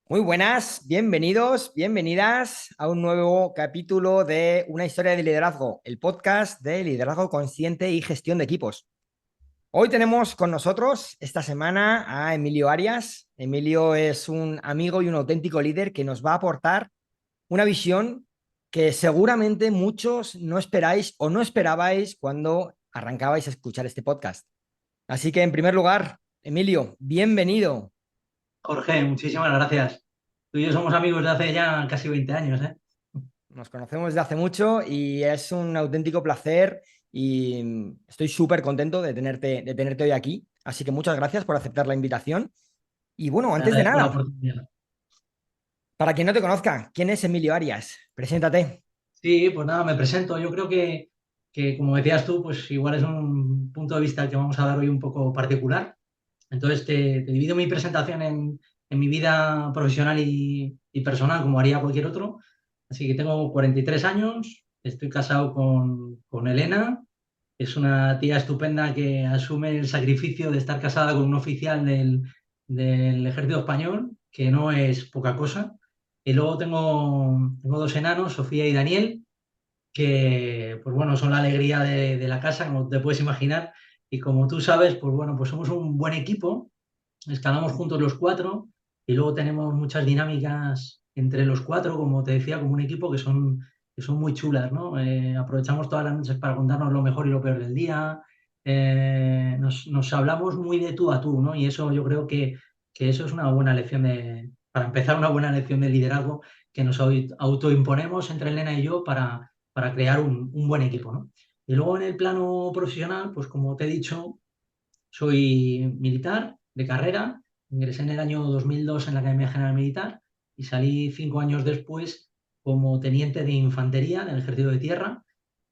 Muy buenas, bienvenidos, bienvenidas a un nuevo capítulo de Una historia de liderazgo, el podcast de liderazgo consciente y gestión de equipos. Hoy tenemos con nosotros esta semana a Emilio Arias. Emilio es un amigo y un auténtico líder que nos va a aportar una visión que seguramente muchos no esperáis o no esperabais cuando arrancabais a escuchar este podcast. Así que, en primer lugar, Emilio, bienvenido. Jorge, muchísimas gracias. Tú y yo somos amigos de hace ya casi 20 años, ¿eh? Nos conocemos desde hace mucho y es un auténtico placer y estoy súper contento de tenerte hoy aquí. Así que muchas gracias por aceptar la invitación. Y bueno, Te antes de agradezco la nada, oportunidad. para quien no te conozca, ¿quién es Emilio Arias? Preséntate. Sí, pues nada, me presento. Yo creo que, como decías tú, pues igual es un punto de vista que vamos a dar hoy un poco particular. Entonces te divido mi presentación en mi vida profesional y personal, como haría cualquier otro. Así que tengo 43 años, estoy casado con Elena. Es una tía estupenda que asume el sacrificio de estar casada con un oficial del ejército español, que no es poca cosa. Y luego tengo dos enanos, Sofía y Daniel, que pues bueno, son la alegría de la casa, como te puedes imaginar. Y como tú sabes, pues bueno, pues somos un buen equipo, escalamos juntos los cuatro y luego tenemos muchas dinámicas entre los cuatro, como te decía, como un equipo que son muy chulas, ¿no? Aprovechamos todas las noches para contarnos lo mejor y lo peor del día. Nos hablamos muy de tú a tú, ¿no? Y eso yo creo que eso es una buena lección para empezar, una buena lección de liderazgo que nos autoimponemos entre Elena y yo para crear un buen equipo, ¿no? Y luego en el plano profesional, pues como te he dicho, soy militar de carrera, ingresé en el año 2002 en la Academia General Militar y salí 5 años después como teniente de infantería del Ejército de Tierra,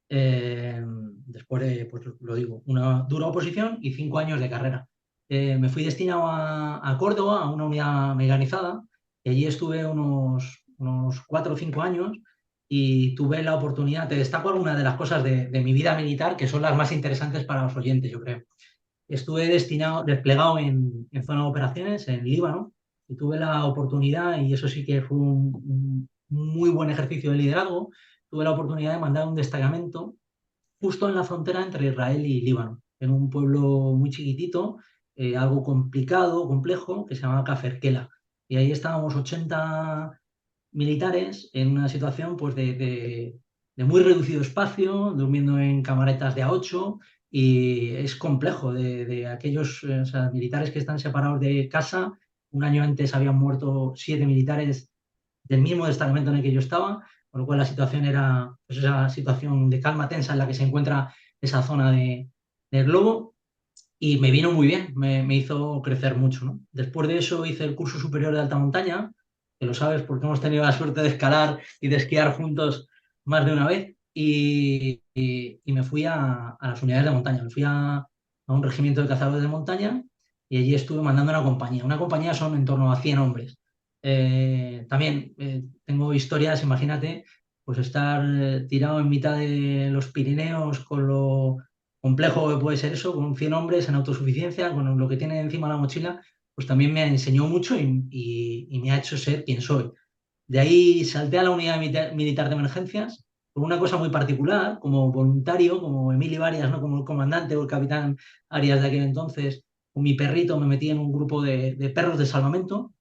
después de, pues lo digo, una dura oposición y 5 años de carrera. Me fui destinado a Córdoba, a una unidad mecanizada, y allí estuve unos 4 o 5 años y tuve la oportunidad, te destaco algunas de las cosas de mi vida militar que son las más interesantes para los oyentes, yo creo. Estuve desplegado en zona de operaciones en Líbano y tuve la oportunidad, y eso sí que fue un muy buen ejercicio de liderazgo, tuve la oportunidad de mandar un destacamento justo en la frontera entre Israel y Líbano, en un pueblo muy chiquitito, algo complicado, complejo, que se llama Kaferkela. Y ahí estábamos 80 militares en una situación pues de muy reducido espacio, durmiendo en camaretas de A8, y es complejo de aquellos o sea, militares que están separados de casa. Un año antes habían muerto 7 militares del mismo destacamento en el que yo estaba, con lo cual la situación era pues, esa situación de calma tensa en la que se encuentra esa zona del globo. Y me vino muy bien, me hizo crecer mucho, ¿no? Después de eso hice el curso superior de alta montaña, que lo sabes porque hemos tenido la suerte de escalar y de esquiar juntos más de una vez, y me fui a las unidades de montaña, me fui a un regimiento de cazadores de montaña y allí estuve mandando una compañía. Una compañía son en torno a 100 hombres. También tengo historias, imagínate, pues estar tirado en mitad de los Pirineos con lo complejo que puede ser eso, con 100 hombres en autosuficiencia, con lo que tiene encima la mochila, pues también me enseñó mucho y me ha hecho ser quien soy. De ahí salté a la unidad militar de emergencias por una cosa muy particular, como voluntario, como Emilio Arias, no como el comandante o el capitán Arias de aquel entonces. Con mi perrito me metí en un grupo de perros de salvamento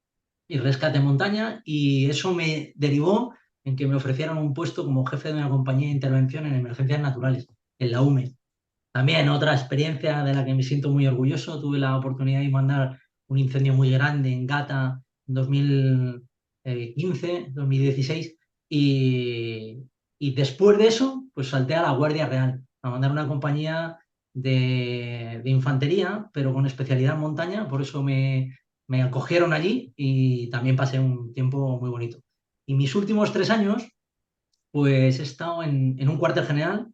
y rescate en montaña, y eso me derivó en que me ofrecieron un puesto como jefe de una compañía de intervención en emergencias naturales, en la UME. También otra experiencia de la que me siento muy orgulloso, tuve la oportunidad de mandar un incendio muy grande en Gata en 2015, 2016, y después de eso, pues salté a la Guardia Real, a mandar una compañía de infantería, pero con especialidad en montaña, por eso me acogieron allí y también pasé un tiempo muy bonito. Y mis últimos 3 años pues he estado en un cuartel general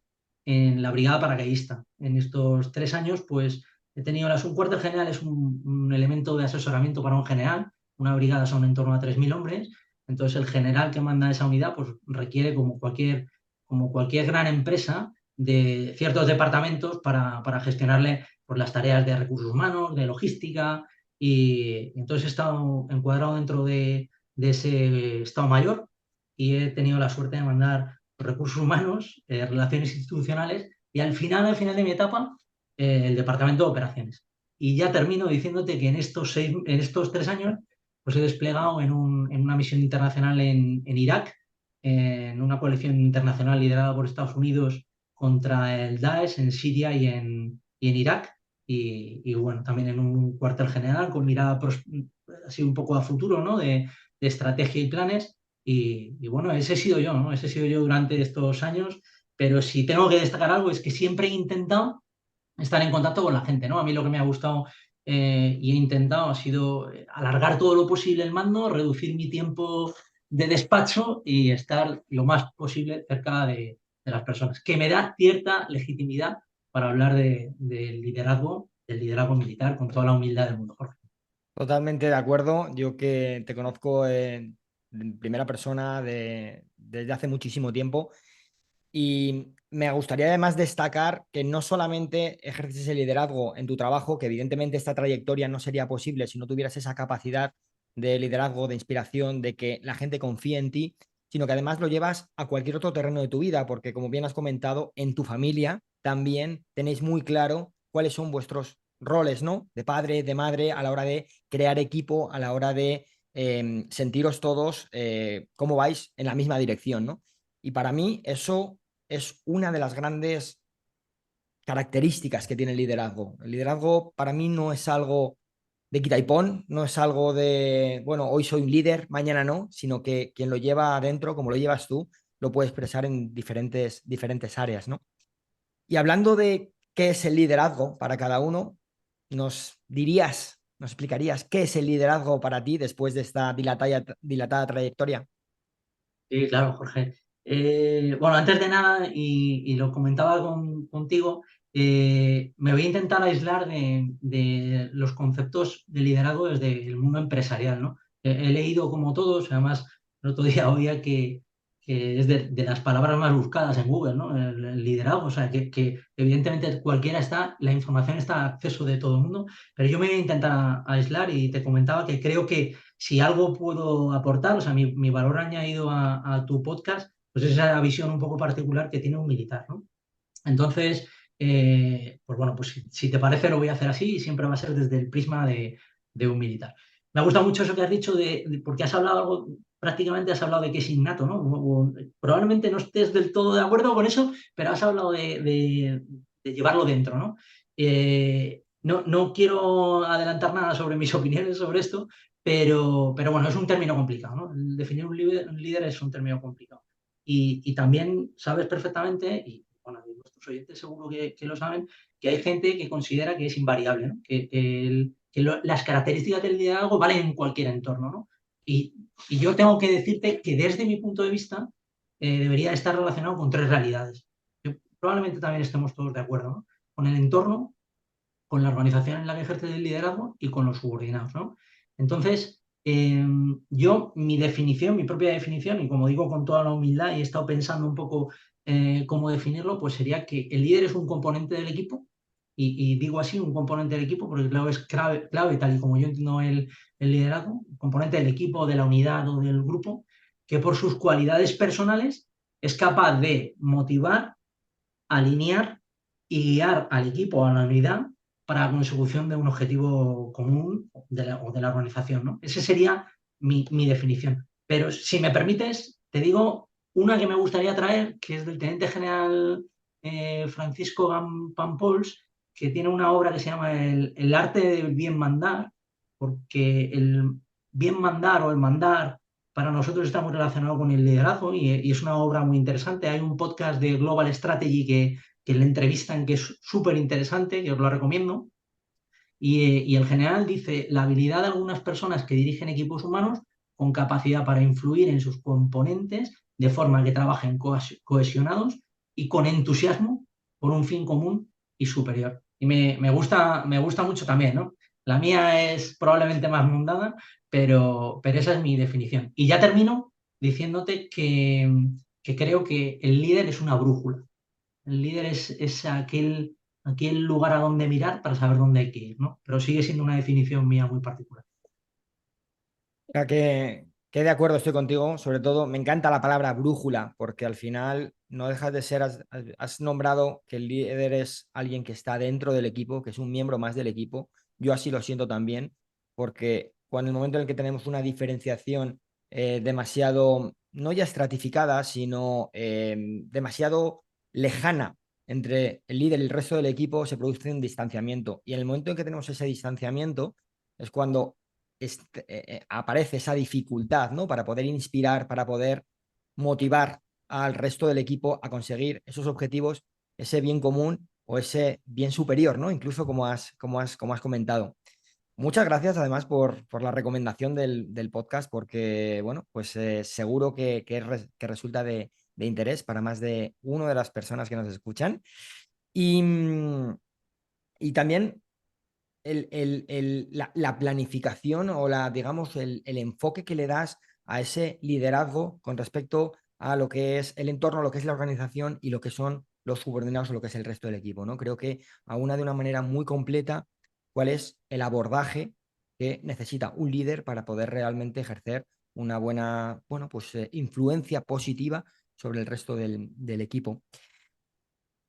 en la brigada paracaidista. En estos 3 años, pues he tenido un cuartel general es un elemento de asesoramiento para un general. Una brigada son en torno a 3.000 hombres. Entonces el general que manda esa unidad, pues requiere, como cualquier gran empresa, de ciertos departamentos para gestionarle pues, las tareas de recursos humanos, de logística. Y entonces he estado encuadrado dentro de ese Estado Mayor y he tenido la suerte de mandar recursos humanos, relaciones institucionales y al final de mi etapa, el departamento de operaciones. Y ya termino diciéndote que en estos 3 años pues he desplegado en una misión internacional en Irak, en una coalición internacional liderada por Estados Unidos contra el Daesh en Siria y en Irak. Bueno, también en un cuartel general con mirada así un poco a futuro, ¿no? De estrategia y planes. Bueno, ese he sido yo, ¿no? Ese he sido yo durante estos años, pero si tengo que destacar algo es que siempre he intentado estar en contacto con la gente, ¿no? A mí lo que me ha gustado y he intentado ha sido alargar todo lo posible el mando, reducir mi tiempo de despacho y estar lo más posible cerca de las personas, que me da cierta legitimidad para hablar del liderazgo militar con toda la humildad del mundo, Jorge. Totalmente de acuerdo. Yo que te conozco en primera persona desde hace muchísimo tiempo. Y me gustaría además destacar que no solamente ejerces el liderazgo en tu trabajo, que evidentemente esta trayectoria no sería posible si no tuvieras esa capacidad de liderazgo, de inspiración, de que la gente confíe en ti, sino que además lo llevas a cualquier otro terreno de tu vida, porque como bien has comentado, en tu familia también tenéis muy claro cuáles son vuestros roles, ¿no? De padre, de madre, a la hora de crear equipo, a la hora de sentiros todos cómo vais en la misma dirección, ¿no? Y para mí eso es una de las grandes características que tiene el liderazgo. El liderazgo para mí no es algo de quita y pon, no es algo de, bueno, hoy soy un líder, mañana no, sino que quien lo lleva adentro, como lo llevas tú, lo puede expresar en diferentes áreas, ¿no? Y hablando de qué es el liderazgo para cada uno, nos explicarías qué es el liderazgo para ti después de esta dilatada trayectoria. Sí, claro, Jorge. Bueno, antes de nada, y lo comentaba contigo, me voy a intentar aislar de los conceptos de liderazgo desde el mundo empresarial, ¿no? He leído como todos, además, el otro día oía que es de las palabras más buscadas en Google, ¿no? El liderazgo, o sea, que evidentemente cualquiera está, la información está a acceso de todo el mundo, pero yo me voy a intentar aislar y te comentaba que creo que si algo puedo aportar, o sea, mi valor añadido a tu podcast, pues es esa visión un poco particular que tiene un militar, ¿no? Entonces, pues bueno, pues si te parece lo voy a hacer así y siempre va a ser desde el prisma de un militar. Me gusta mucho eso que has dicho porque has hablado algo, prácticamente has hablado de que es innato, ¿no? Probablemente no estés del todo de acuerdo con eso, pero has hablado de llevarlo dentro, ¿no? No quiero adelantar nada sobre mis opiniones sobre esto, pero bueno, es un término complicado, ¿no? El definir un líder es un término complicado. Y también sabes perfectamente, y bueno, y nuestros oyentes seguro que lo saben, que hay gente que considera que es invariable, ¿no? Las características del liderazgo valen en cualquier entorno, ¿no? Y yo tengo que decirte que desde mi punto de vista debería estar relacionado con tres realidades. Probablemente también estemos todos de acuerdo, ¿no? Con el entorno, con la organización en la que ejerce el liderazgo y con los subordinados, ¿no? Entonces, yo, mi propia definición, y como digo con toda la humildad y he estado pensando un poco cómo definirlo, pues sería que el líder es un componente del equipo, y digo así, un componente del equipo, porque claro, es clave, tal y como yo entiendo el liderazgo, un componente del equipo, de la unidad o del grupo, que por sus cualidades personales es capaz de motivar, alinear y guiar al equipo, a la unidad, para la consecución de un objetivo común o de la organización, ¿no? Esa sería mi definición. Pero si me permites, te digo una que me gustaría traer, que es del teniente general Francisco Pampols, que tiene una obra que se llama el arte del bien mandar, porque el bien mandar o el mandar para nosotros está muy relacionado con el liderazgo y es una obra muy interesante. Hay un podcast de Global Strategy que le entrevistan que es súper interesante, que os lo recomiendo. Y el general dice, la habilidad de algunas personas que dirigen equipos humanos con capacidad para influir en sus componentes de forma que trabajen cohesionados y con entusiasmo por un fin común y superior. Y me gusta mucho también, ¿no? La mía es probablemente más mundana, pero esa es mi definición. Y ya termino diciéndote que creo que el líder es una brújula. El líder es aquel lugar a donde mirar para saber dónde hay que ir, ¿no? Pero sigue siendo una definición mía muy particular. Sea, qué Que de acuerdo estoy contigo, sobre todo me encanta la palabra brújula, porque al final no dejas de ser, has nombrado que el líder es alguien que está dentro del equipo, que es un miembro más del equipo. Yo así lo siento también, porque cuando el momento en el que tenemos una diferenciación demasiado, no ya estratificada, sino demasiado lejana entre el líder y el resto del equipo, se produce un distanciamiento. Y en el momento en que tenemos ese distanciamiento es cuando aparece esa dificultad, ¿no? Para poder inspirar, para poder motivar al resto del equipo a conseguir esos objetivos, ese bien común o ese bien superior, ¿no? Incluso como has comentado. Muchas gracias además por la recomendación del podcast, porque, bueno, pues seguro que resulta de interés para más de una de las personas que nos escuchan. Y, y también la planificación o digamos, el enfoque que le das a ese liderazgo con respecto a lo que es el entorno, lo que es la organización y lo que son los subordinados o lo que es el resto del equipo, ¿no? Creo que aúna de una manera muy completa cuál es el abordaje que necesita un líder para poder realmente ejercer una buena, bueno, pues influencia positiva sobre el resto del equipo.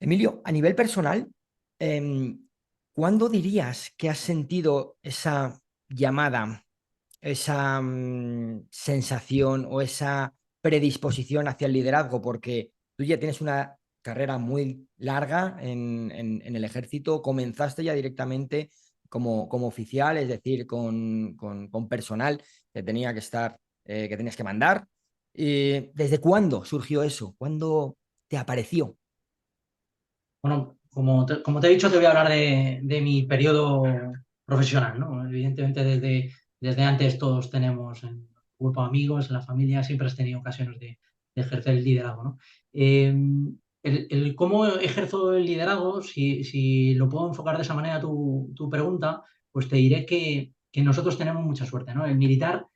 Emilio, a nivel personal, em, ¿cuándo dirías que has sentido esa llamada, esa sensación o esa predisposición hacia el liderazgo? Porque tú ya tienes una carrera muy larga en el ejército, comenzaste ya directamente como oficial, es decir, con personal que tenía que estar, que tenías que mandar. ¿Desde cuándo surgió eso? ¿Cuándo te apareció? Bueno, como te he dicho, te voy a hablar de mi periodo profesional, ¿no? Evidentemente, desde antes todos tenemos en el grupo de amigos, en la familia, siempre has tenido ocasiones de ejercer el liderazgo, ¿no? El cómo ejerzo el liderazgo, si lo puedo enfocar de esa manera tu pregunta, pues te diré que nosotros tenemos mucha suerte, ¿no? El militar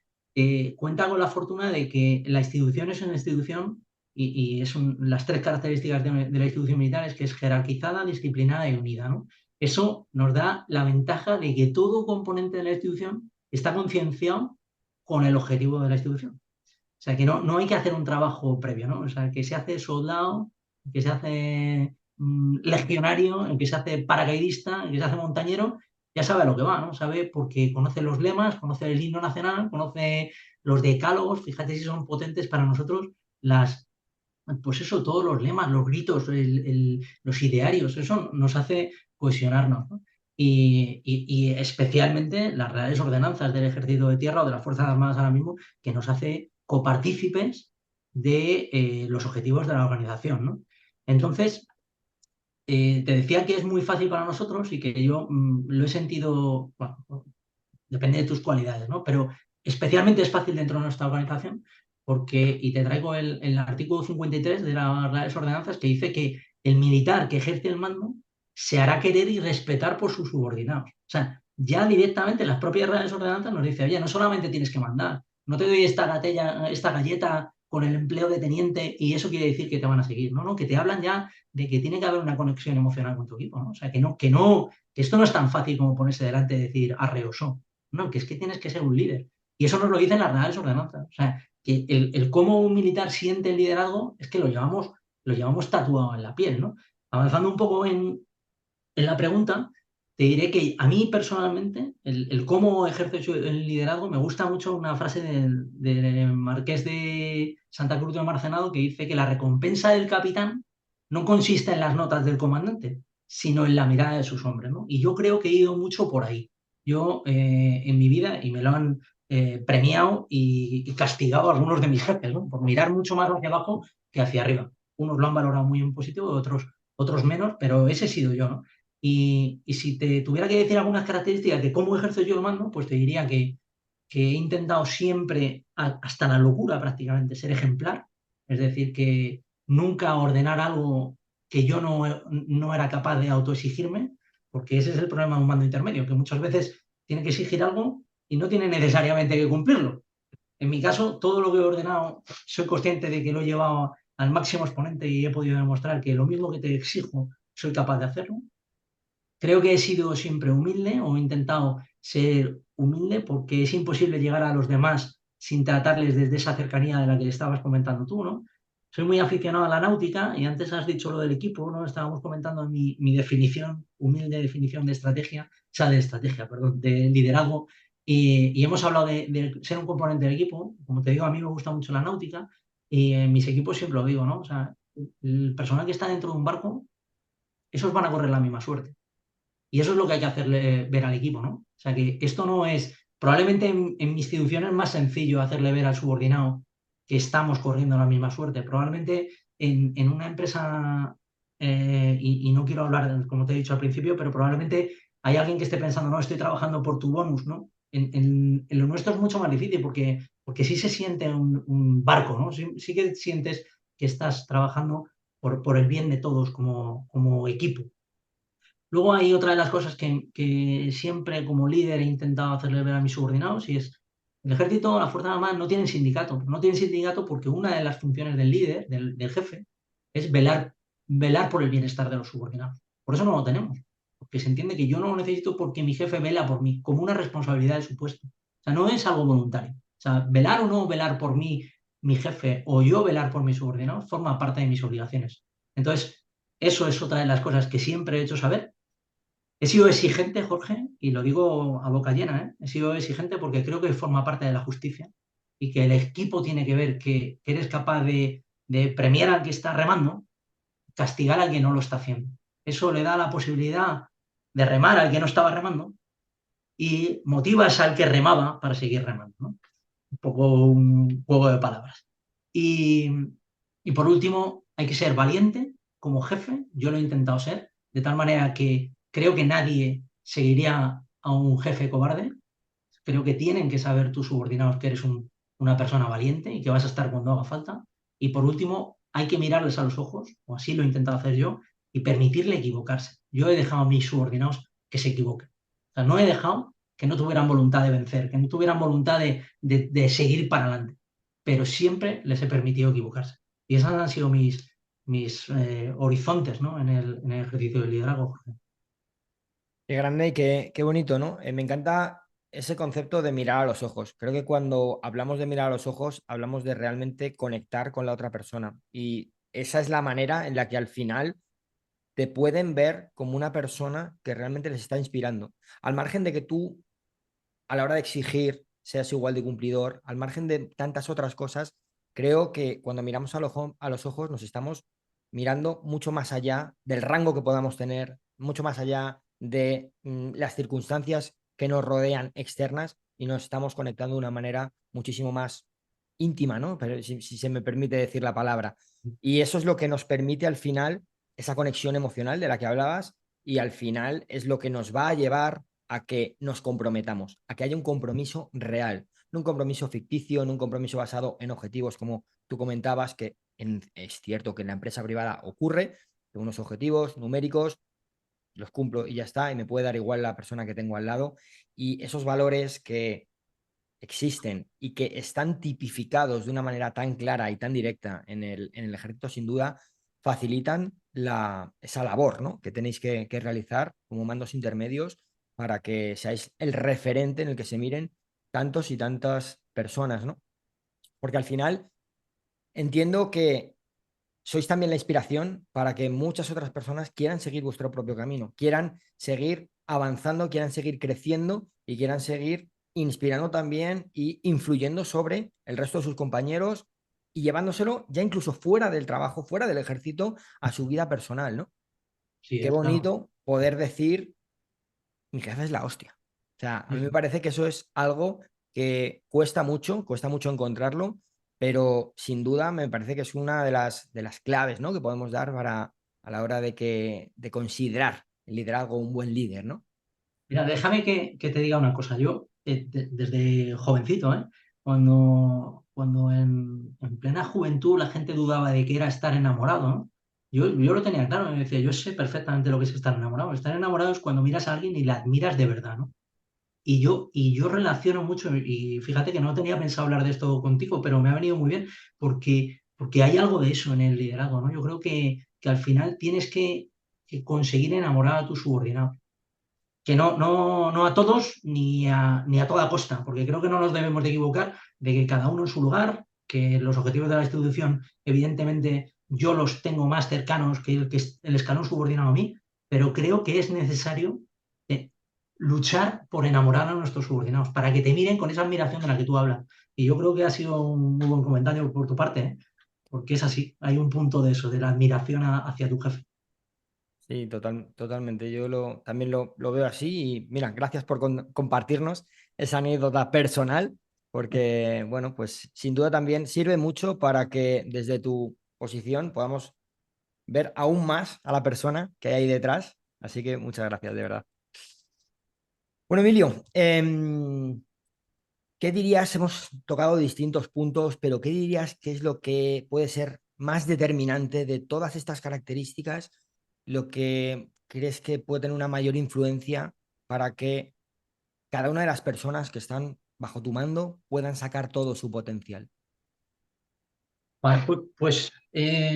cuenta con la fortuna de que la institución es una institución y las tres características de la institución militar es que es jerarquizada, disciplinada y unida, ¿no? Eso nos da la ventaja de que todo componente de la institución está concienciado con el objetivo de la institución. O sea, que no hay que hacer un trabajo previo, ¿no? O sea, que se hace soldado, que se hace legionario, el que se hace paracaidista, el que se hace montañero, ya sabe a lo que va, ¿no? Sabe porque conoce los lemas, conoce el himno nacional, conoce los decálogos, fíjate si son potentes para nosotros las, pues eso, todos los lemas, los gritos, los idearios, eso nos hace cohesionarnos, ¿no? Y especialmente las reales ordenanzas del Ejército de Tierra o de las Fuerzas Armadas ahora mismo, que nos hace copartícipes de los objetivos de la organización, ¿no? Entonces, te decía que es muy fácil para nosotros y que yo lo he sentido, bueno, depende de tus cualidades, ¿no? Pero especialmente es fácil dentro de nuestra organización porque, y te traigo el artículo 53 de las Reales Ordenanzas que dice que el militar que ejerce el mando se hará querer y respetar por sus subordinados. O sea, ya directamente las propias Reales Ordenanzas nos dice, oye, no solamente tienes que mandar, no te doy esta galleta con el empleo de teniente y eso quiere decir que te van a seguir, no, que te hablan ya de que tiene que haber una conexión emocional con tu equipo, ¿no? O sea, que esto no es tan fácil como ponerse delante y decir arre o so. No, que es que tienes que ser un líder. Y eso nos lo dicen las reales ordenanzas. O sea, que el cómo un militar siente el liderazgo es que lo llevamos tatuado en la piel, ¿no? Avanzando un poco en la pregunta, te diré que a mí personalmente, el cómo ejerce el liderazgo, me gusta mucho una frase del Marqués de Santa Cruz de Marcenado que dice que la recompensa del capitán no consiste en las notas del comandante, sino en la mirada de sus hombres, ¿no? Y yo creo que he ido mucho por ahí. Yo en mi vida, y me lo han premiado y castigado algunos de mis jefes, ¿no? Por mirar mucho más hacia abajo que hacia arriba. Unos lo han valorado muy en positivo, otros menos, pero ese he sido yo, ¿no? Y si te tuviera que decir algunas características de cómo ejerzo yo el mando, pues te diría que he intentado siempre, hasta la locura prácticamente, ser ejemplar. Es decir, que nunca ordenar algo que yo no era capaz de autoexigirme, porque ese es el problema de un mando intermedio, que muchas veces tiene que exigir algo y no tiene necesariamente que cumplirlo. En mi caso, todo lo que he ordenado, soy consciente de que lo he llevado al máximo exponente y he podido demostrar que lo mismo que te exijo, soy capaz de hacerlo. Creo que he sido siempre humilde o he intentado ser humilde porque es imposible llegar a los demás sin tratarles desde esa cercanía de la que estabas comentando tú, ¿no? Soy muy aficionado a la náutica y antes has dicho lo del equipo, ¿no? Estábamos comentando mi definición, humilde definición de estrategia, o sea, de estrategia, perdón, de liderazgo. Y hemos hablado de ser un componente del equipo. Como te digo, a mí me gusta mucho la náutica y en mis equipos siempre lo digo, ¿no? O sea, el personal que está dentro de un barco, esos van a correr la misma suerte. Y eso es lo que hay que hacerle ver al equipo, ¿no? O sea, que esto no es, probablemente en mi institución es más sencillo hacerle ver al subordinado que estamos corriendo la misma suerte. Probablemente en una empresa, y no quiero hablar, como te he dicho al principio, pero probablemente hay alguien que esté pensando, no, estoy trabajando por tu bonus, ¿no? En lo nuestro es mucho más difícil porque sí se siente un barco, ¿no? Sí que sientes que estás trabajando por el bien de todos como equipo. Luego hay otra de las cosas que siempre como líder he intentado hacerle ver a mis subordinados y es, el ejército, la Fuerza Armada no tienen sindicato. No tienen sindicato porque una de las funciones del líder, del jefe, es velar por el bienestar de los subordinados. Por eso no lo tenemos. Porque se entiende que yo no lo necesito porque mi jefe vela por mí, como una responsabilidad de su puesto. O sea, no es algo voluntario. O sea, velar o no velar por mí, mi jefe, o yo velar por mis subordinados, forma parte de mis obligaciones. Entonces, eso es otra de las cosas que siempre he hecho saber. He sido exigente, Jorge, y lo digo a boca llena, ¿eh? He sido exigente porque creo que forma parte de la justicia y que el equipo tiene que ver que eres capaz de premiar al que está remando, castigar al que no lo está haciendo. Eso le da la posibilidad de remar al que no estaba remando y motivas al que remaba para seguir remando, ¿no? Un poco un juego de palabras. Y, y por último, hay que ser valiente como jefe. Yo lo he intentado ser, de tal manera que creo que nadie seguiría a un jefe cobarde. Creo que tienen que saber tus subordinados que eres una persona valiente y que vas a estar cuando haga falta. Y por último, hay que mirarles a los ojos, o así lo he intentado hacer yo, y permitirle equivocarse. Yo he dejado a mis subordinados que se equivoquen. O sea, no he dejado que no tuvieran voluntad de vencer, que no tuvieran voluntad de seguir para adelante, pero siempre les he permitido equivocarse. Y esos han sido mis horizontes, ¿no? En el ejercicio del liderazgo, Jorge. Qué grande y qué bonito, ¿no? Me encanta ese concepto de mirar a los ojos. Creo que cuando hablamos de mirar a los ojos, hablamos de realmente conectar con la otra persona. Y esa es la manera en la que al final te pueden ver como una persona que realmente les está inspirando. Al margen de que tú, a la hora de exigir, seas igual de cumplidor, al margen de tantas otras cosas, creo que cuando miramos a los ojos nos estamos mirando mucho más allá del rango que podamos tener, mucho más allá de las circunstancias que nos rodean externas y nos estamos conectando de una manera muchísimo más íntima, ¿no? Pero si se me permite decir la palabra. Y eso es lo que nos permite al final esa conexión emocional de la que hablabas y al final es lo que nos va a llevar a que nos comprometamos, a que haya un compromiso real, no un compromiso ficticio, no un compromiso basado en objetivos como tú comentabas, que es cierto que en la empresa privada ocurre, tengo unos objetivos numéricos, los cumplo y ya está, y me puede dar igual la persona que tengo al lado, y esos valores que existen y que están tipificados de una manera tan clara y tan directa en el ejército, sin duda, facilitan esa labor, ¿no? Que tenéis que realizar como mandos intermedios para que seáis el referente en el que se miren tantos y tantas personas, ¿no? Porque al final entiendo que sois también la inspiración para que muchas otras personas quieran seguir vuestro propio camino, quieran seguir avanzando, quieran seguir creciendo y quieran seguir inspirando también y influyendo sobre el resto de sus compañeros y llevándoselo ya incluso fuera del trabajo, fuera del ejército, a su vida personal, ¿no? Sí, Qué está. bonito poder decir, mi jefe es la hostia. O sea, a mí me parece que eso es algo que cuesta mucho encontrarlo, pero sin duda me parece que es una de las claves, ¿no? Que podemos dar para a la hora de considerar el liderazgo un buen líder, ¿no? Mira, déjame que te diga una cosa. Yo, desde jovencito, ¿eh? Cuando en plena juventud la gente dudaba de qué era estar enamorado, ¿no? Yo lo tenía claro, me decía, yo sé perfectamente lo que es estar enamorado. Estar enamorado es cuando miras a alguien y la admiras de verdad, ¿no? Y yo relaciono mucho, y fíjate que no tenía pensado hablar de esto contigo, pero me ha venido muy bien porque hay algo de eso en el liderazgo, ¿no? Yo creo que al final tienes que conseguir enamorar a tu subordinado. que no a todos ni a toda costa, porque creo que no nos debemos de equivocar de que cada uno en su lugar, que los objetivos de la institución, evidentemente, yo los tengo más cercanos que el escalón subordinado a mí, pero creo que es necesario eh, luchar por enamorar a nuestros subordinados, para que te miren con esa admiración de la que tú hablas. Y yo creo que ha sido un muy buen comentario por tu parte, ¿eh? Porque es así, hay un punto de eso, de la admiración hacia tu jefe. Sí, totalmente. También lo veo así y mira, gracias por compartirnos esa anécdota personal, porque bueno, pues sin duda también sirve mucho para que desde tu posición podamos ver aún más a la persona que hay ahí detrás. Así que muchas gracias, de verdad. Bueno, Emilio, ¿qué dirías? Hemos tocado distintos puntos, pero ¿qué dirías que es lo que puede ser más determinante de todas estas características? Lo que crees que puede tener una mayor influencia para que cada una de las personas que están bajo tu mando puedan sacar todo su potencial. Vale, pues, hay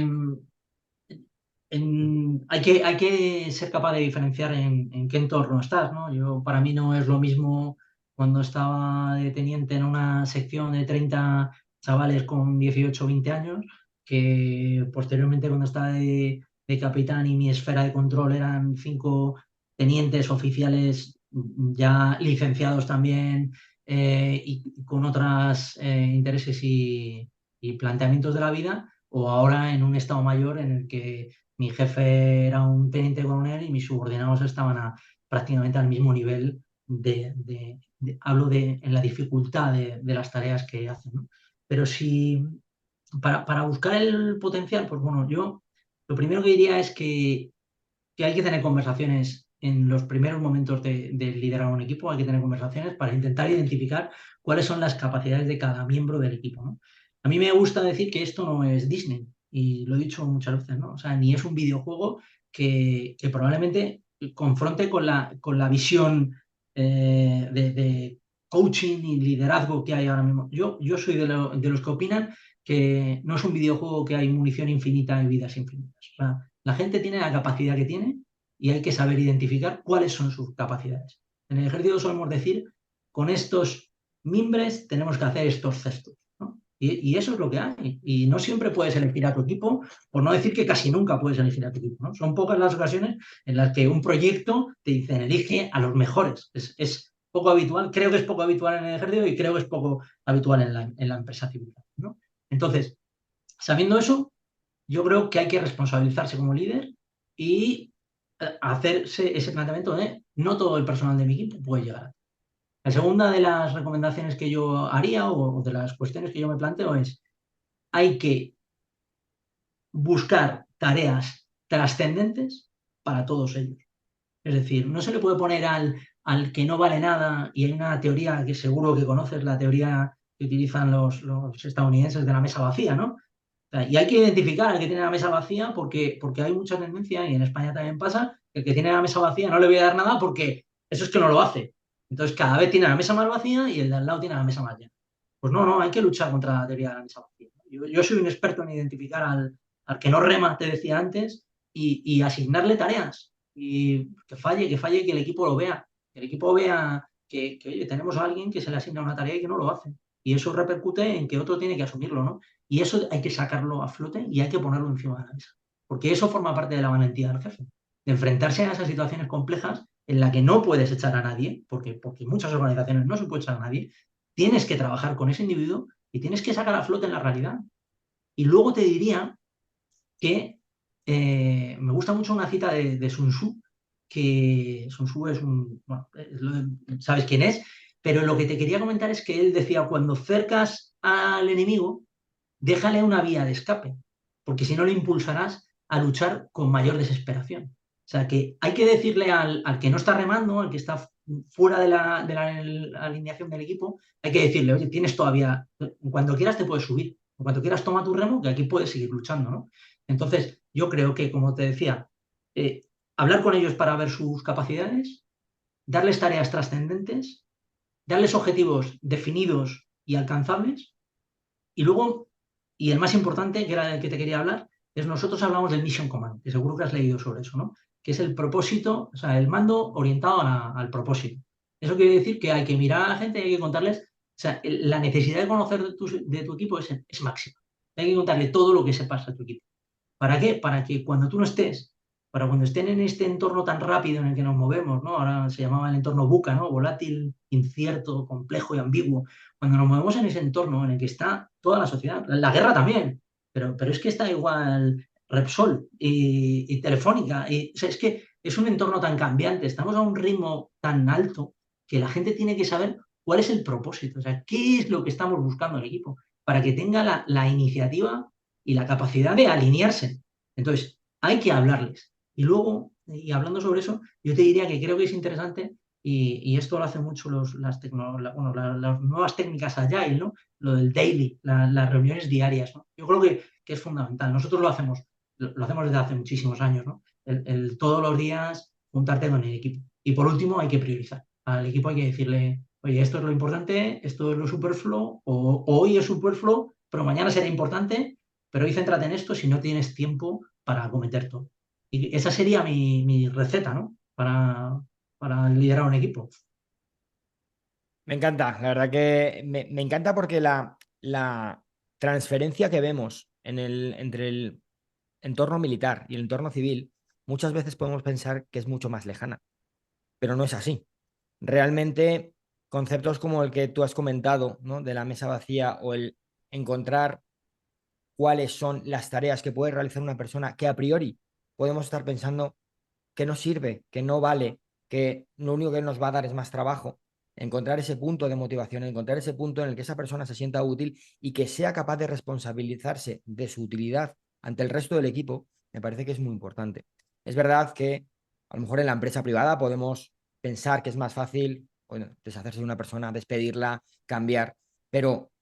que ser capaz de diferenciar en qué entorno estás, ¿no? Para mí no es lo mismo cuando estaba de teniente en una sección de 30 chavales con 18 o 20 años, que posteriormente cuando estaba de capitán y mi esfera de control eran 5 tenientes oficiales ya licenciados también, y con otros intereses y planteamientos de la vida, o ahora en un estado mayor en el que mi jefe era un teniente coronel y mis subordinados estaban prácticamente al mismo nivel hablo en la dificultad de las tareas que hacen, ¿no? Pero si para buscar el potencial, pues bueno, yo lo primero que diría es que hay que tener conversaciones en los primeros momentos de liderar un equipo, hay que tener conversaciones para intentar identificar cuáles son las capacidades de cada miembro del equipo, ¿no? A mí me gusta decir que esto no es Disney, y lo he dicho muchas veces, ¿no? O sea, ni es un videojuego que probablemente confronte con la visión de coaching y liderazgo que hay ahora mismo. Yo soy de los que opinan que no es un videojuego que hay munición infinita y vidas infinitas. O sea, la gente tiene la capacidad que tiene y hay que saber identificar cuáles son sus capacidades. En el ejército solemos decir, con estos mimbres tenemos que hacer estos cestos, ¿no? Y eso es lo que hay. Y no siempre puedes elegir a tu equipo, por no decir que casi nunca puedes elegir a tu equipo, ¿no? Son pocas las ocasiones en las que un proyecto te dicen, elige a los mejores. Es poco habitual, creo que es poco habitual en el ejército y creo que es poco habitual en la empresa civil, ¿no? Entonces, sabiendo eso, yo creo que hay que responsabilizarse como líder y hacerse ese planteamiento de no todo el personal de mi equipo puede llegar. La segunda de las recomendaciones que yo haría o de las cuestiones que yo me planteo es hay que buscar tareas trascendentes para todos ellos. Es decir, no se le puede poner al que no vale nada, y hay una teoría que seguro que conoces, la teoría que utilizan los estadounidenses de la mesa vacía, ¿no? Sea, y hay que identificar al que tiene la mesa vacía porque hay mucha tendencia, y en España también pasa, que el que tiene la mesa vacía no le voy a dar nada porque eso es que no lo hace. Entonces cada vez tiene la mesa más vacía y el de al lado tiene la mesa más llena. Pues no, hay que luchar contra la teoría de la mesa vacía. Yo soy un experto en identificar al que no rema, te decía antes, y asignarle tareas. Y que falle, que el equipo lo vea. Que el equipo vea que, oye, tenemos a alguien que se le asigna una tarea y que no lo hace. Y eso repercute en que otro tiene que asumirlo, ¿no? Y eso hay que sacarlo a flote y hay que ponerlo encima de la mesa. Porque eso forma parte de la valentía del jefe. De enfrentarse a esas situaciones complejas en las que no puedes echar a nadie, porque en muchas organizaciones no se puede echar a nadie, tienes que trabajar con ese individuo y tienes que sacar a flote en la realidad. Y luego te diría que me gusta mucho una cita de Sun Tzu, que Sun Tzu es bueno, sabes quién es, pero lo que te quería comentar es que él decía, cuando cercas al enemigo, déjale una vía de escape, porque si no le impulsarás a luchar con mayor desesperación. O sea, que hay que decirle al que no está remando, al que está fuera de la alineación del equipo, hay que decirle, oye, tienes todavía, cuando quieras te puedes subir, o cuando quieras toma tu remo, que aquí puedes seguir luchando, ¿no? Entonces, yo creo que, como te decía, eh, hablar con ellos para ver sus capacidades, darles tareas trascendentes, darles objetivos definidos y alcanzables, y luego, el más importante, que era el que te quería hablar, es nosotros hablamos del Mission Command, que seguro que has leído sobre eso, ¿no? que es el propósito, o sea, el mando orientado al propósito. Eso quiere decir que hay que mirar a la gente y hay que contarles, o sea, la necesidad de conocer de tu equipo es máxima. Hay que contarle todo lo que sepas a tu equipo. ¿Para qué? Para que cuando tú no estés, para cuando estén en este entorno tan rápido en el que nos movemos, ¿no? Ahora se llamaba el entorno VUCA, ¿no? Volátil, incierto, complejo y ambiguo. Cuando nos movemos en ese entorno en el que está toda la sociedad, la guerra también, pero es que está igual Repsol y Telefónica. O sea, es que es un entorno tan cambiante, estamos a un ritmo tan alto que la gente tiene que saber cuál es el propósito, o sea, qué es lo que estamos buscando en el equipo, para que tenga la iniciativa y la capacidad de alinearse. Entonces, hay que hablarles. Y luego, y hablando sobre eso, yo te diría que creo que es interesante, y esto lo hacen mucho las nuevas técnicas Agile, ¿no? Lo del daily, las reuniones diarias, ¿no? Yo creo que es fundamental. Nosotros lo hacemos desde hace muchísimos años, ¿no? Todos los días juntarte con el equipo. Y por último, hay que priorizar. Al equipo hay que decirle, oye, esto es lo importante, esto es lo superfluo, o hoy es superfluo, pero mañana será importante, pero hoy céntrate en esto si no tienes tiempo para acometer todo. Y esa sería mi receta, ¿no? Para liderar un equipo. Me encanta, la verdad que me encanta porque la transferencia que vemos entre el entorno militar y el entorno civil, muchas veces podemos pensar que es mucho más lejana, pero no es así. Realmente, conceptos como el que tú has comentado, ¿no? De la mesa vacía o el encontrar cuáles son las tareas que puede realizar una persona que a priori podemos estar pensando que no sirve, que no vale, que lo único que nos va a dar es más trabajo. Encontrar ese punto de motivación, encontrar ese punto en el que esa persona se sienta útil y que sea capaz de responsabilizarse de su utilidad ante el resto del equipo, me parece que es muy importante. Es verdad que a lo mejor en la empresa privada podemos pensar que es más fácil, bueno, deshacerse de una persona, despedirla, cambiar, pero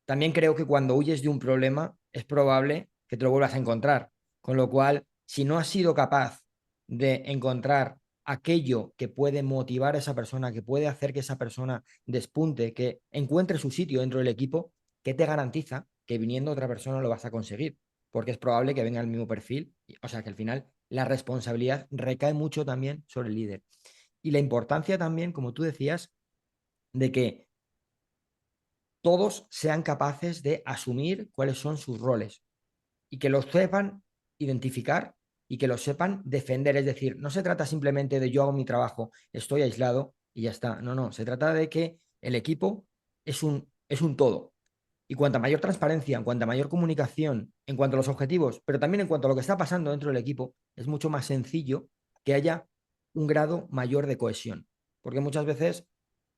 también creo que cuando huyes de un problema es probable que te lo vuelvas a encontrar. Con lo cual, si no has sido capaz de encontrar aquello que puede motivar a esa persona, que puede hacer que esa persona despunte, que encuentre su sitio dentro del equipo, ¿qué te garantiza que viniendo otra persona lo vas a conseguir? Porque es probable que venga el mismo perfil. O sea que al final la responsabilidad recae mucho también sobre el líder. Y la importancia también, como tú decías, de que todos sean capaces de asumir cuáles son sus roles y que los sepan identificar y que los sepan defender. Es decir, no se trata simplemente de yo hago mi trabajo, estoy aislado y ya está. No, no, se trata de que el equipo es un todo. Y cuanta mayor transparencia, en cuanta mayor comunicación, en cuanto a los objetivos, pero también en cuanto a lo que está pasando dentro del equipo, es mucho más sencillo que haya un grado mayor de cohesión. Porque muchas veces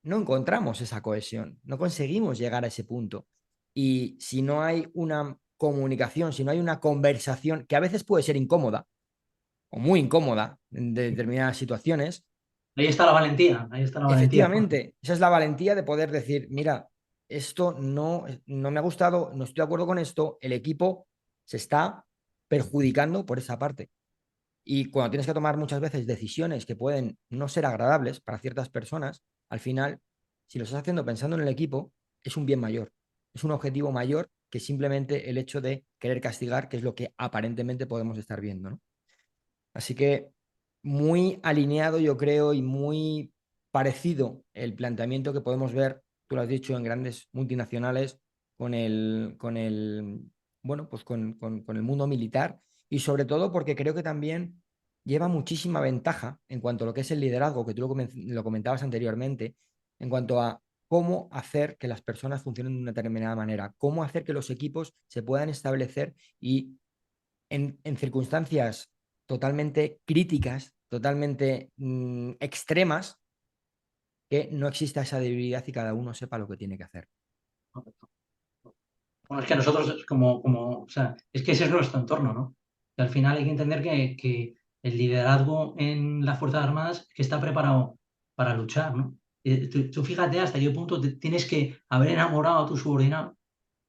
no encontramos esa cohesión, no conseguimos llegar a ese punto. Y si no hay una comunicación, si no hay una conversación que a veces puede ser incómoda o muy incómoda en determinadas situaciones, Ahí está la valentía, ahí está la valentía. efectivamente, esa es la valentía de poder decir, mira, esto no me ha gustado, no estoy de acuerdo con esto, el equipo se está perjudicando por esa parte. Y cuando tienes que tomar muchas veces decisiones que pueden no ser agradables para ciertas personas, al final, si lo estás haciendo pensando en el equipo, es un bien mayor, es un objetivo mayor que simplemente el hecho de querer castigar, que es lo que aparentemente podemos estar viendo, ¿no? Así que muy alineado, yo creo, y muy parecido el planteamiento que podemos ver, tú lo has dicho, en grandes multinacionales bueno, pues con el mundo militar y sobre todo porque creo que también lleva muchísima ventaja en cuanto a lo que es el liderazgo, que tú lo comentabas anteriormente, en cuanto a cómo hacer que las personas funcionen de una determinada manera, cómo hacer que los equipos se puedan establecer y en circunstancias totalmente críticas, totalmente extremas, que no exista esa debilidad y cada uno sepa lo que tiene que hacer. Bueno, es que nosotros, o sea, es que ese es nuestro entorno, ¿no? Y al final hay que entender que el liderazgo en las Fuerzas Armadas que está preparado para luchar, ¿no? Tú fíjate hasta qué punto tienes que haber enamorado a tu subordinado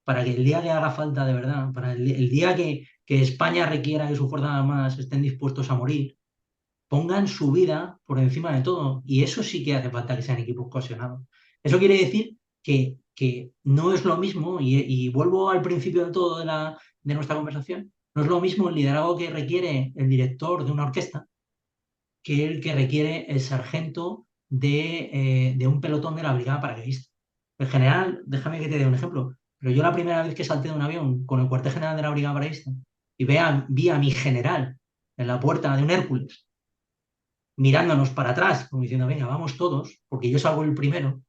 para que el día que haga falta de verdad, para el día que España requiera que sus Fuerzas Armadas estén dispuestos a morir, pongan su vida por encima de todo. Y eso sí que hace falta que sean equipos cohesionados. Eso quiere decir que no es lo mismo, y vuelvo al principio del todo de nuestra conversación, no es lo mismo el liderazgo que requiere el director de una orquesta que el que requiere el sargento de un pelotón de la brigada paracaidista. En general, déjame que te dé un ejemplo, pero yo la primera vez que salté de un avión con el cuartel general de la brigada paracaidista y vi a mi general en la puerta de un Hércules mirándonos para atrás, como diciendo, venga, vamos todos, porque yo salgo el primero,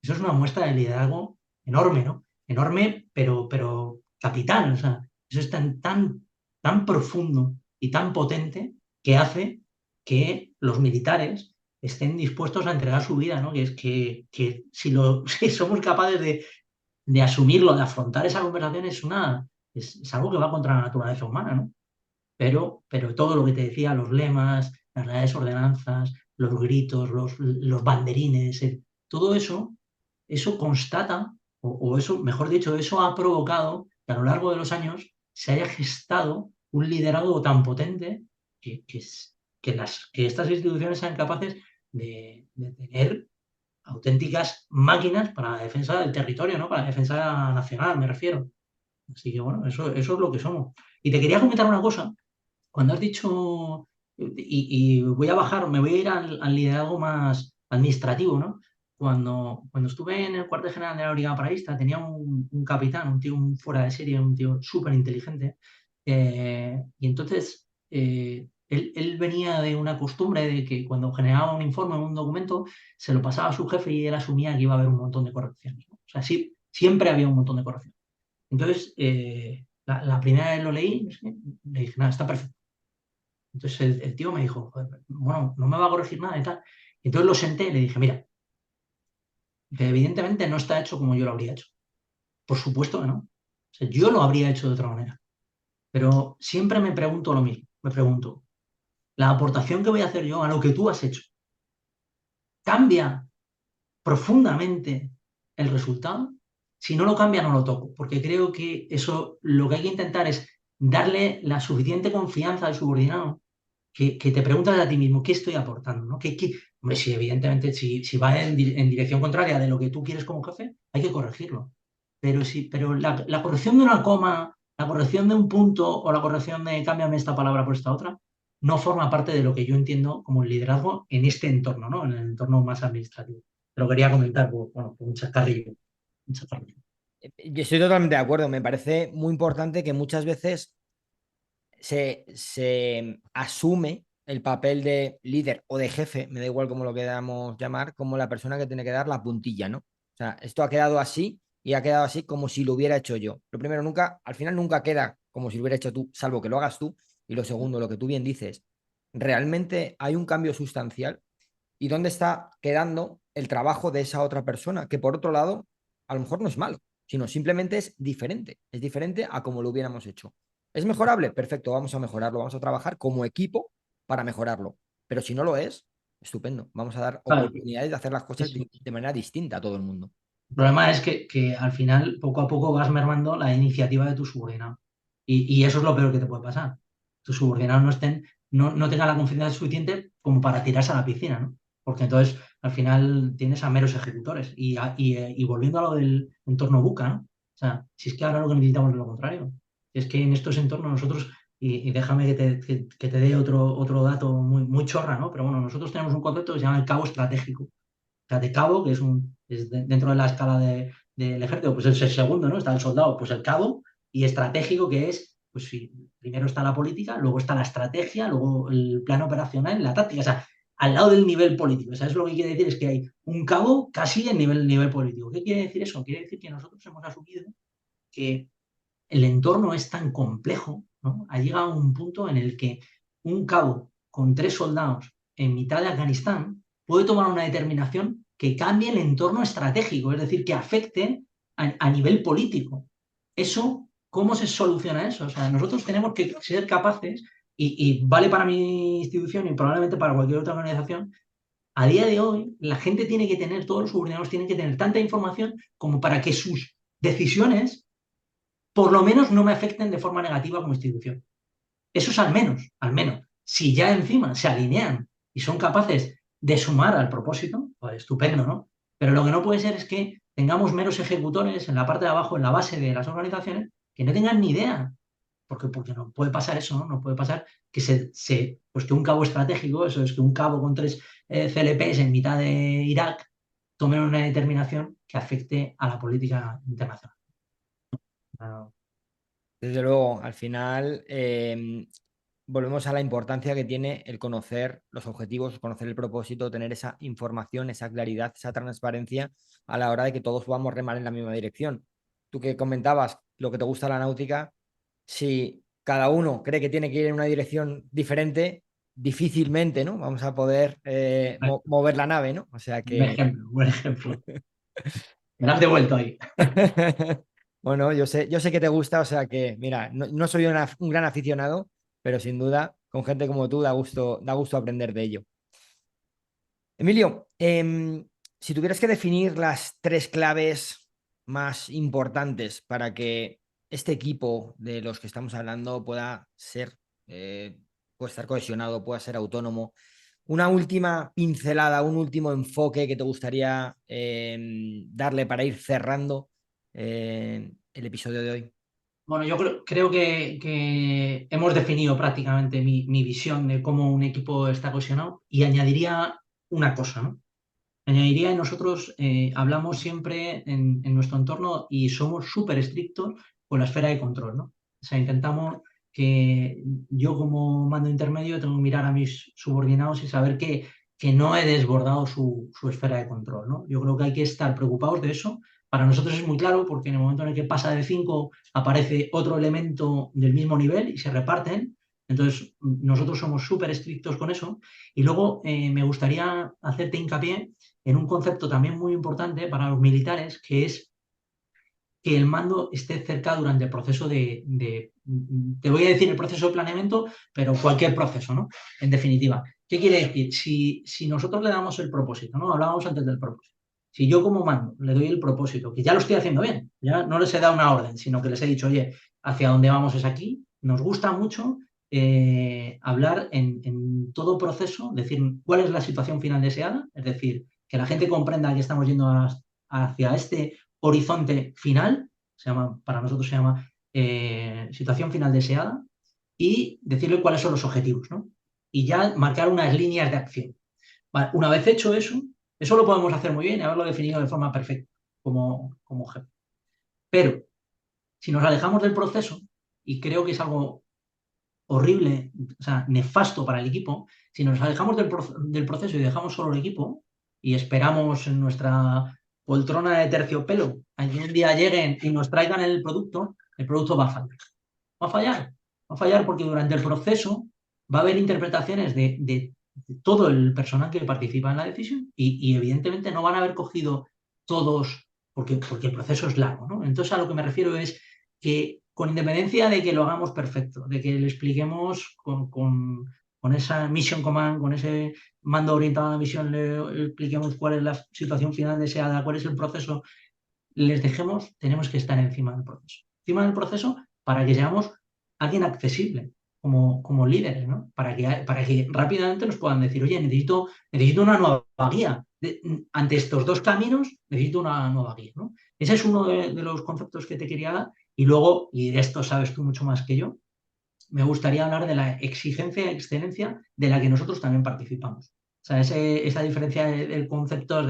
eso es una muestra de liderazgo enorme, ¿no? Enorme, pero capital, o sea, eso es tan profundo y tan potente que hace que los militares estén dispuestos a entregar su vida, ¿no? Que es que si somos capaces de asumirlo, de afrontar esa conversación, es algo que va contra la naturaleza humana, ¿no? Pero todo lo que te decía, los lemas, las reales ordenanzas, los gritos, los banderines, todo eso constata, o eso, mejor dicho, eso ha provocado que a lo largo de los años se haya gestado un liderazgo tan potente que estas instituciones sean capaces de tener auténticas máquinas para la defensa del territorio, ¿no? Para la defensa nacional, me refiero. Así que bueno, eso es lo que somos. Y te quería comentar una cosa cuando has dicho, y voy a bajar, me voy a ir al liderazgo más administrativo, ¿no? Cuando estuve en el cuartel general de la Brigada Paraísta, tenía un capitán, un tío fuera de serie, un tío súper inteligente, y entonces él venía de una costumbre de que cuando generaba un informe o un documento, se lo pasaba a su jefe y él asumía que iba a haber un montón de correcciones, ¿no? O sea, sí, siempre había un montón de correcciones. Entonces, la primera vez lo leí, no sé, le dije, nada, está perfecto. Entonces el tío me dijo, "Joder, bueno, no me va a corregir nada y tal". Y entonces lo senté y le dije, mira, que evidentemente no está hecho como yo lo habría hecho. Por supuesto que no. O sea, yo lo habría hecho de otra manera. Pero siempre me pregunto lo mismo. Me pregunto, ¿la aportación que voy a hacer yo a lo que tú has hecho cambia profundamente el resultado? Si no lo cambia, no lo toco, porque creo que eso lo que hay que intentar es darle la suficiente confianza al subordinado que te preguntas a ti mismo, ¿qué estoy aportando? ¿No? Hombre, si evidentemente, si va en dirección contraria de lo que tú quieres como jefe, hay que corregirlo. Pero la corrección de una coma, la corrección de un punto o la corrección de cámbiame esta palabra por esta otra, no forma parte de lo que yo entiendo como el liderazgo en este entorno, ¿no? En el entorno más administrativo. Te lo quería comentar por un chascarrillo. Un chascarrillo. Yo estoy totalmente de acuerdo. Me parece muy importante que muchas veces se asume el papel de líder o de jefe, me da igual cómo lo queramos llamar, como la persona que tiene que dar la puntilla, ¿no? O sea, esto ha quedado así y ha quedado así como si lo hubiera hecho yo. Lo primero, nunca, al final nunca queda como si lo hubiera hecho tú, salvo que lo hagas tú. Y lo segundo, lo que tú bien dices, realmente hay un cambio sustancial y dónde está quedando el trabajo de esa otra persona, que por otro lado, a lo mejor no es malo, sino simplemente es diferente a como lo hubiéramos hecho. ¿Es mejorable? Perfecto, vamos a mejorarlo, vamos a trabajar como equipo para mejorarlo. Pero si no lo es, estupendo, vamos a dar Claro, oportunidades de hacer las cosas eso. de manera distinta a todo el mundo. El problema es que al final, poco a poco, vas mermando la iniciativa de tu subordinado. Y eso es lo peor que te puede pasar. Tus subordinados no tengan la confianza suficiente como para tirarse a la piscina, ¿no? Porque entonces, al final, tienes a meros ejecutores. Y volviendo a lo del entorno buca, ¿no? O sea, si es que ahora lo que necesitamos es lo contrario. Es que en estos entornos nosotros, y déjame que te dé otro dato muy chorra, ¿no? Pero bueno, nosotros tenemos un concepto que se llama el cabo estratégico sea, de cabo, que dentro de la escala del ejército, pues es el segundo, ¿no? Está el soldado, pues el cabo, y estratégico, que es, pues sí, primero está la política, luego está la estrategia, luego el plan operacional, la táctica, o sea, al lado del nivel político. O sea, eso lo que quiere decir es que hay un cabo casi en nivel político. ¿Qué quiere decir eso? Quiere decir que nosotros hemos asumido que el entorno es tan complejo, ¿no? Ha llegado a un punto en el que un cabo con 3 soldados en mitad de Afganistán puede tomar una determinación que cambie el entorno estratégico, es decir, que afecte a nivel político. Eso, ¿cómo se soluciona eso? O sea, nosotros tenemos que ser capaces, y vale para mi institución y probablemente para cualquier otra organización, a día de hoy la gente tiene que tener, todos los subordinados tienen que tener tanta información como para que sus decisiones por lo menos no me afecten de forma negativa como institución. Eso es al menos, al menos. Si ya encima se alinean y son capaces de sumar al propósito, pues estupendo, ¿no? Pero lo que no puede ser es que tengamos meros ejecutores en la parte de abajo, en la base de las organizaciones, que no tengan ni idea. porque no puede pasar eso, ¿no? No puede pasar que pues que un cabo estratégico, eso es que un cabo con 3 CLPs en mitad de Irak tome una determinación que afecte a la política internacional. Ah, Desde luego, al final volvemos a la importancia que tiene el conocer los objetivos, conocer el propósito, tener esa información, esa claridad, esa transparencia a la hora de que todos podamos remar en la misma dirección. Tú que comentabas lo que te gusta la náutica, si cada uno cree que tiene que ir en una dirección diferente, difícilmente, ¿no? Vamos a poder mover la nave, ¿no? O sea Un que ejemplo, un ejemplo. Me la has devuelto ahí. bueno, yo sé que te gusta, o sea que, mira, no soy un gran aficionado, pero sin duda, con gente como tú, da gusto aprender de ello. Emilio, si tuvieras que definir las tres claves más importantes para que este equipo de los que estamos hablando pueda ser, pueda estar cohesionado, pueda ser autónomo, una última pincelada, un último enfoque que te gustaría darle para ir cerrando el episodio de hoy. Bueno, yo creo que hemos definido prácticamente mi visión de cómo un equipo está cohesionado y añadiría una cosa, ¿no? Añadiría, nosotros hablamos siempre en nuestro entorno y somos súper estrictos con la esfera de control, ¿no? O sea, intentamos que yo como mando intermedio tengo que mirar a mis subordinados y saber que no he desbordado su esfera de control, ¿no? Yo creo que hay que estar preocupados de eso. Para nosotros es muy claro porque en el momento en el que pasa de 5 aparece otro elemento del mismo nivel y se reparten. Entonces, nosotros somos súper estrictos con eso. Y luego me gustaría hacerte hincapié en un concepto también muy importante para los militares, que es que el mando esté cerca durante el proceso te voy a decir el proceso de planeamiento, pero cualquier proceso, ¿no? En definitiva, ¿qué quiere decir? Si nosotros le damos el propósito, ¿no? Hablábamos antes del propósito. Si yo como mando le doy el propósito, que ya lo estoy haciendo bien, ya no les he dado una orden, sino que les he dicho, oye, hacia dónde vamos es aquí, nos gusta mucho hablar en todo proceso, decir cuál es la situación final deseada, es decir, que la gente comprenda que estamos yendo hacia este horizonte final, para nosotros se llama situación final deseada, y decirle cuáles son los objetivos, ¿no? Y ya marcar unas líneas de acción. Vale, una vez hecho eso lo podemos hacer muy bien y haberlo definido de forma perfecta como jefe. Pero si nos alejamos del proceso, y creo que es algo horrible, o sea, nefasto para el equipo, si nos alejamos del proceso y dejamos solo el equipo y esperamos en nuestra poltrona de terciopelo a que un día lleguen y nos traigan el producto va a fallar. Va a fallar. Va a fallar porque durante el proceso va a haber interpretaciones de todo el personal que participa en la decisión y evidentemente no van a haber cogido todos porque el proceso es largo, ¿no? Entonces a lo que me refiero es que con independencia de que lo hagamos perfecto, de que le expliquemos con esa mission command, con ese mando orientado a la misión, le expliquemos cuál es la situación final deseada, cuál es el proceso, les dejemos, tenemos que estar encima del proceso. Encima del proceso para que seamos alguien accesible como líderes, ¿no? Para que rápidamente nos puedan decir, oye, necesito una nueva guía. Ante estos dos caminos, necesito una nueva guía, ¿no? Ese es uno de los conceptos que te quería dar. Y luego, y de esto sabes tú mucho más que yo, me gustaría hablar de la exigencia y excelencia de la que nosotros también participamos. O sea, esa diferencia del concepto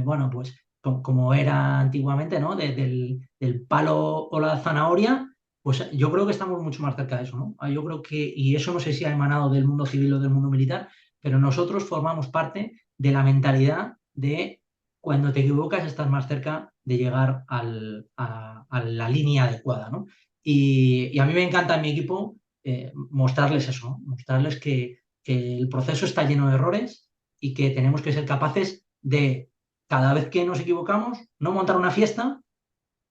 bueno, pues como era antiguamente, ¿no? Del palo o la zanahoria, pues yo creo que estamos mucho más cerca de eso, ¿no? Yo creo que, y eso no sé si ha emanado del mundo civil o del mundo militar, pero nosotros formamos parte de la mentalidad de cuando te equivocas estás más cerca de llegar a la línea adecuada, ¿no? Y a mí me encanta en mi equipo mostrarles eso, ¿no? Mostrarles que el proceso está lleno de errores y que tenemos que ser capaces de, cada vez que nos equivocamos, no montar una fiesta,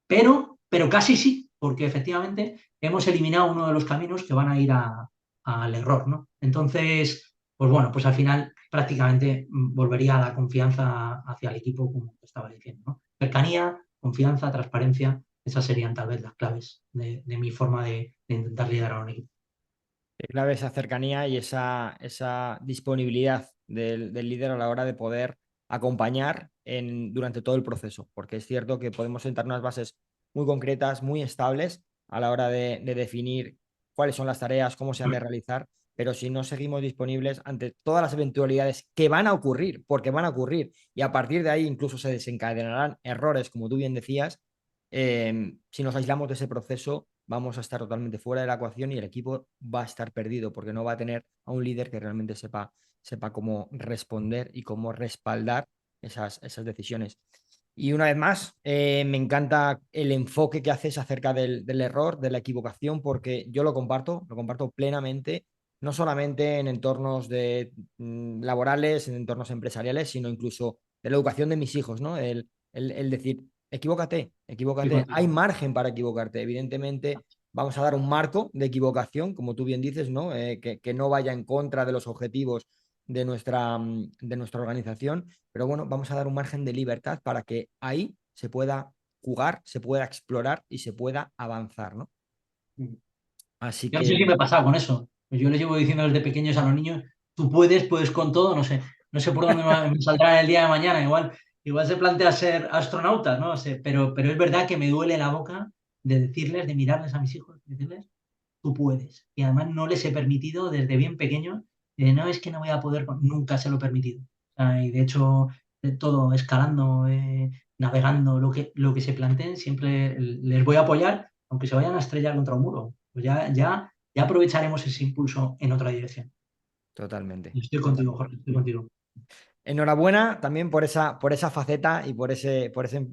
pero casi sí, porque efectivamente hemos eliminado uno de los caminos que van a ir al error, ¿no? Entonces, pues bueno, pues al final prácticamente volvería a la confianza hacia el equipo, como te estaba diciendo, ¿no? Cercanía, confianza, transparencia, esas serían tal vez las claves de mi forma de intentar liderar a un equipo. Clave esa cercanía y esa disponibilidad del líder a la hora de poder acompañar durante todo el proceso, porque es cierto que podemos sentar unas bases muy concretas, muy estables, a la hora de definir cuáles son las tareas, cómo se han de realizar, pero si no seguimos disponibles ante todas las eventualidades que van a ocurrir, porque van a ocurrir, y a partir de ahí incluso se desencadenarán errores, como tú bien decías, si nos aislamos de ese proceso, vamos a estar totalmente fuera de la ecuación y el equipo va a estar perdido porque no va a tener a un líder que realmente sepa cómo responder y cómo respaldar esas decisiones. Y una vez más, me encanta el enfoque que haces acerca del error, de la equivocación, porque yo lo comparto plenamente, no solamente en entornos laborales, en entornos empresariales, sino incluso de la educación de mis hijos, ¿no? El decir, equivócate, Estoy equivócate, hay contigo. margen para equivocarte. Evidentemente, vamos a dar un marco de equivocación, como tú bien dices, ¿no? Que no vaya en contra de los objetivos de nuestra organización, pero bueno, vamos a dar un margen de libertad para que ahí se pueda jugar, se pueda explorar y se pueda avanzar, ¿no? Así Yo no sé qué que me ha pasado con eso. Yo les llevo diciendo desde pequeños a los niños, tú puedes con todo, no sé por dónde me saldrá el día de mañana. Igual se plantea ser astronauta, no sé, pero es verdad que me duele la boca de decirles, de mirarles a mis hijos, decirles, tú puedes. Y además no les he permitido desde bien pequeño, no es que no voy a poder, nunca se lo he permitido. O sea, y de hecho, de todo, escalando, navegando, lo que se planteen, siempre les voy a apoyar, aunque se vayan a estrellar contra un muro. Pues ya aprovecharemos ese impulso en otra dirección. totalmente, Estoy contigo, totalmente. Jorge, estoy contigo. Enhorabuena también por esa faceta y por esa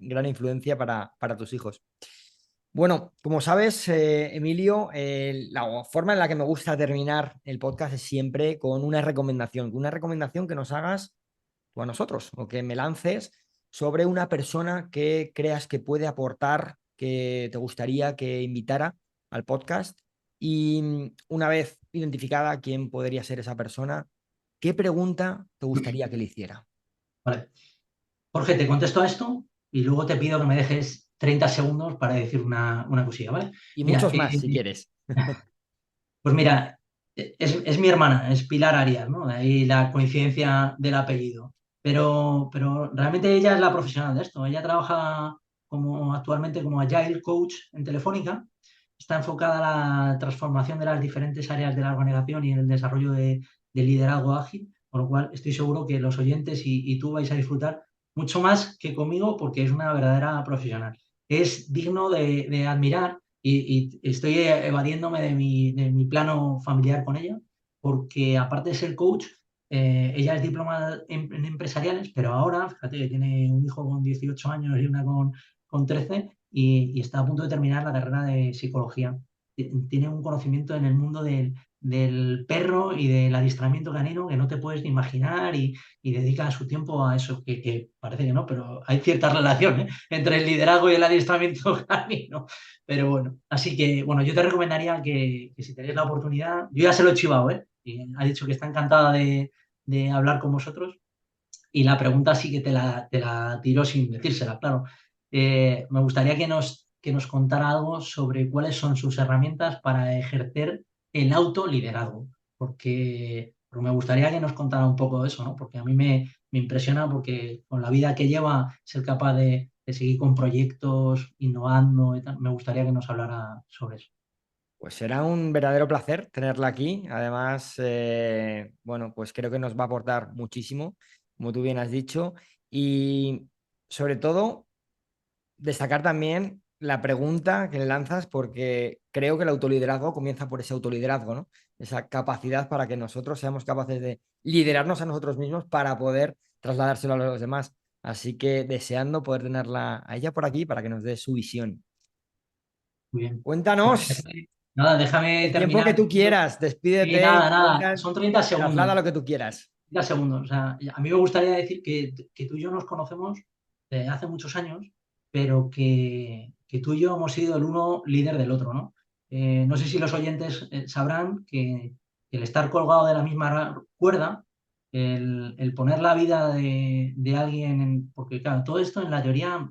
gran influencia para tus hijos. Bueno, como sabes, Emilio, la forma en la que me gusta terminar el podcast es siempre con una recomendación que nos hagas tú a nosotros o que me lances sobre una persona que creas que puede aportar, que te gustaría que invitara al podcast. Y una vez identificada quién podría ser esa persona, ¿qué pregunta te gustaría que le hiciera? Vale. Jorge, te contesto a esto y luego te pido que me dejes 30 segundos para decir una cosilla, ¿vale? Y Mira, muchos más, si quieres. pues mira, es mi hermana, es Pilar Arias, ¿no? De ahí la coincidencia del apellido. Pero realmente ella es la profesional de esto. Ella trabaja actualmente como Agile Coach en Telefónica. Está enfocada a la transformación de las diferentes áreas de la organización y en el desarrollo de liderazgo ágil, por lo cual estoy seguro que los oyentes y tú vais a disfrutar mucho más que conmigo porque es una verdadera profesional. Es digno de admirar y estoy evadiéndome de mi plano familiar con ella, porque aparte de ser coach, ella es diplomada en empresariales, pero ahora, fíjate que tiene un hijo con 18 años y una con 13 y está a punto de terminar la carrera de psicología. Tiene un conocimiento en el mundo del perro y del adiestramiento canino que no te puedes ni imaginar y dedica su tiempo a eso, que parece que no, pero hay cierta relación, ¿eh?, entre el liderazgo y el adiestramiento canino. Pero bueno, así que bueno, yo te recomendaría que si tenéis la oportunidad, yo ya se lo he chivado, ¿eh? Y ha dicho que está encantada de hablar con vosotros. Y la pregunta sí que te la tiro sin decírsela, claro. Me gustaría que nos contara algo sobre cuáles son sus herramientas para ejercer el autoliderazgo, porque me gustaría que nos contara un poco de eso, ¿no? Porque a mí me impresiona porque con la vida que lleva, ser capaz de seguir con proyectos, innovando y tal, me gustaría que nos hablara sobre eso. Pues será un verdadero placer tenerla aquí. Además, bueno, pues creo que nos va a aportar muchísimo, como tú bien has dicho. Y sobre todo, destacar también la pregunta que le lanzas, porque creo que el autoliderazgo comienza por ese autoliderazgo, ¿no? Esa capacidad para que nosotros seamos capaces de liderarnos a nosotros mismos para poder trasladárselo a los demás. Así que deseando poder tenerla a ella por aquí para que nos dé su visión. Muy bien. Pues Cuéntanos nada, déjame el tiempo que terminar tú diciendo. quieras, Sí, despídete y nada, nada, son 30 traslada segundos. lo que tú quieras. 30 segundos. O sea, a mí me gustaría decir que tú y yo nos conocemos desde hace muchos años, pero que tú y yo hemos sido el uno líder del otro, ¿no? No sé si los oyentes sabrán que el estar colgado de la misma cuerda, el poner la vida de alguien, porque claro, todo esto en la teoría a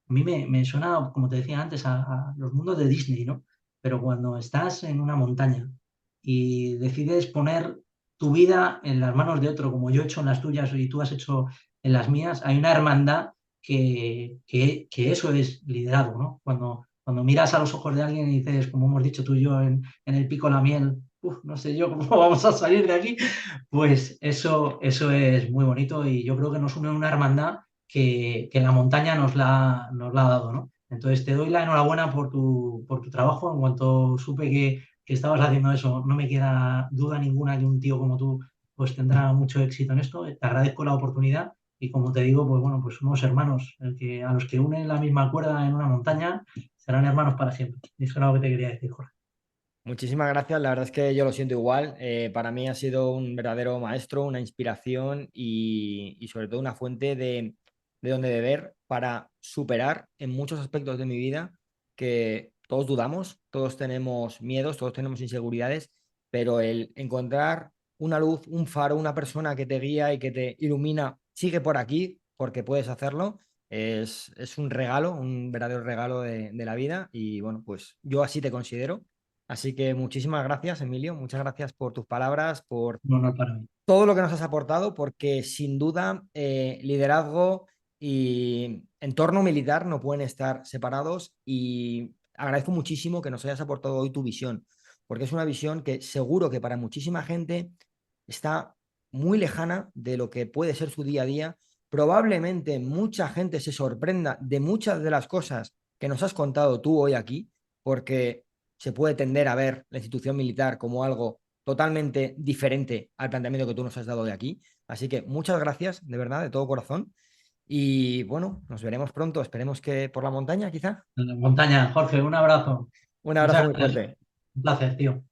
mí me suena, como te decía antes, a los mundos de Disney, ¿no? Pero cuando estás en una montaña y decides poner tu vida en las manos de otro, como yo he hecho en las tuyas y tú has hecho en las mías, hay una hermandad que eso es liderazgo, ¿no? Cuando cuando miras a los ojos de alguien y dices, como hemos dicho tú y yo en el pico la miel, "Uf, no sé yo cómo vamos a salir de aquí", pues eso es muy bonito y yo creo que nos une una hermandad que la montaña nos la ha dado, ¿no? Entonces te doy la enhorabuena por tu trabajo. En cuanto supe que estabas haciendo eso, no me queda duda ninguna que un tío como tú pues tendrá mucho éxito en esto. Te agradezco la oportunidad y como te digo, pues bueno, pues somos hermanos. A los que unen la misma cuerda en una montaña serán hermanos para siempre. Y eso era lo que te quería decir, Jorge. Muchísimas gracias, la verdad es que yo lo siento igual. Para mí ha sido un verdadero maestro, una inspiración y sobre todo una fuente de donde beber para superar en muchos aspectos de mi vida que todos dudamos, todos tenemos miedos, todos tenemos inseguridades, pero el encontrar una luz, un faro, una persona que te guía y que te ilumina, sigue por aquí porque puedes hacerlo, es un regalo, un verdadero regalo de la vida y bueno, pues yo así te considero. Así que muchísimas gracias, Emilio. Muchas gracias por tus palabras, por Un honor para mí. todo lo que nos has aportado, porque sin duda liderazgo y entorno militar no pueden estar separados y agradezco muchísimo que nos hayas aportado hoy tu visión, porque es una visión que seguro que para muchísima gente está muy lejana de lo que puede ser su día a día. Probablemente mucha gente se sorprenda de muchas de las cosas que nos has contado tú hoy aquí, porque se puede tender a ver la institución militar como algo totalmente diferente al planteamiento que tú nos has dado de aquí. Así que muchas gracias, de verdad, de todo corazón. Y bueno, nos veremos pronto. Esperemos que por la montaña, quizá. En la montaña, Jorge, un abrazo. Un abrazo Muchas muy gracias. fuerte. Un placer, tío.